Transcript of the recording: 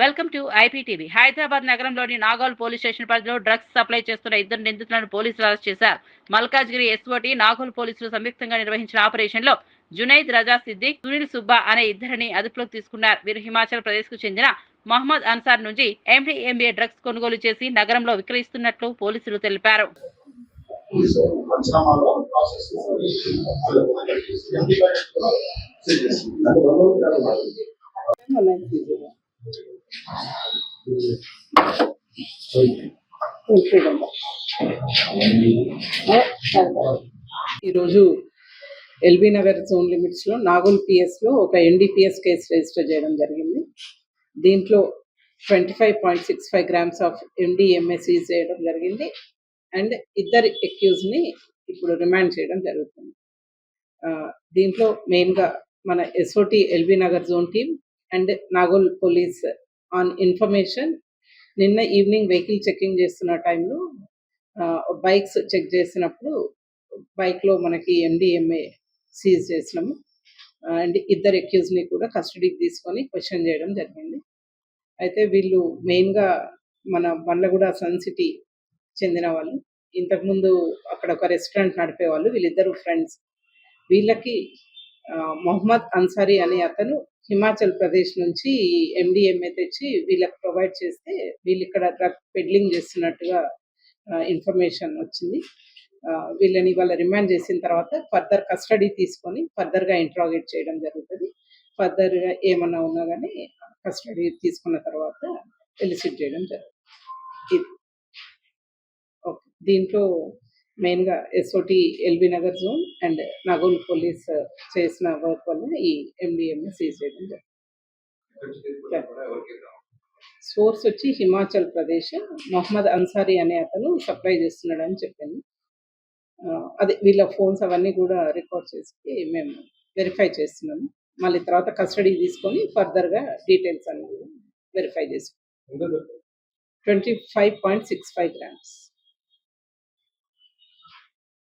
Welcome to IPTV. Hyderabad నగరంలోని Nagole police station పరిధిలో drugs supply చేస్తున్న ఇద్దరు నిందితులను పోలీసులు అరెస్ట్ చేశారు. మల్కాజ్గిరి ఎస్ఓటీ నాగోల్ పోలీసులు సంయుక్తంగా నిర్వహించిన ఆపరేషన్ లో జునైద్ రజా సిద్దిక్, సునీల్ సుబ్బా అనే ఇద్దరిని అదుపులోకి తీసుకున్నారు. వీరు హిమాచల్ ప్రదేశ్ కు చెందిన మహమ్మద్ అన్సార్ నుంచి MDMA డ్రగ్స్ కొనుగోలు చేసి నగరంలో విక్రయిస్తున్నట్లు పోలీసులు తెలిపారు. ఈరోజు ఎల్బీ నగర్ జోన్ లిమిట్స్ లో నాగోల్ పిఎస్ లో ఒక NDPS కేసు రిజిస్టర్ చేయడం జరిగింది. దీంట్లో 25.65 గ్రామ్స్ ఆఫ్ MDMA సీజ్ చేయడం జరిగింది అండ్ ఇద్దరు అక్యూజ్ ని ఇప్పుడు రిమాండ్ చేయడం జరుగుతుంది. దీంట్లో మెయిన్ గా మన SOT LB Nagar zone team and Nagole police on information నిన్న ఈవినింగ్ వెహికల్ చెకింగ్ చేస్తున్న టైంలో బైక్స్ చెక్ చేసినప్పుడు బైక్లో మనకి MDMA సీజ్ చేసినాము అండ్ ఇద్దరు అక్యూజ్ని కూడా కస్టడీకి తీసుకొని క్వశ్చన్ చేయడం జరిగింది. అయితే వీళ్ళు మెయిన్గా మన బండ్లగూడ సన్ సిటీ చెందిన వాళ్ళు. ఇంతకుముందు అక్కడ ఒక రెస్టారెంట్ నడిపేవాళ్ళు. వీళ్ళిద్దరు ఫ్రెండ్స్. వీళ్ళకి మొహమ్మద్ అన్సారీ అనే అతను హిమాచల్ ప్రదేశ్ నుంచి MDMA తెచ్చి వీళ్ళకి ప్రొవైడ్ చేస్తే వీళ్ళు ఇక్కడ డ్రగ్ పెడ్లింగ్ చేస్తున్నట్టుగా ఇన్ఫర్మేషన్ వచ్చింది. వీళ్ళని వాళ్ళ రిమాండ్ చేసిన తర్వాత ఫర్దర్ కస్టడీ తీసుకొని ఫర్దర్గా ఇంట్రాగేట్ చేయడం జరుగుతుంది. ఫర్దర్గా ఏమన్నా ఉన్నా కానీ కస్టడీ తీసుకున్న తర్వాత ఎలిసిట్ చేయడం జరుగుతుంది. ఓకే, దీంట్లో మెయిన్గా SOT LB Nagar zone and Nagole police చేసిన వర్క్ వల్ల ఈ MDMA సీజ్ చేయడం జరుగుతుంది. సోర్స్ వచ్చి హిమాచల్ ప్రదేశ్. మొహమ్మద్ అన్సారీ అనే అతను సప్లై చేస్తున్నాడు అని చెప్పింది. అదే వీళ్ళ ఫోన్స్ అవన్నీ కూడా రికార్డ్ చేసి మేము వెరిఫై చేస్తున్నాము. మళ్ళీ తర్వాత కస్టడీ తీసుకొని ఫర్దర్గా డీటెయిల్స్ అన్ని వెరిఫై చేసుకుంటాం. 25.65 గ్రామ్స్.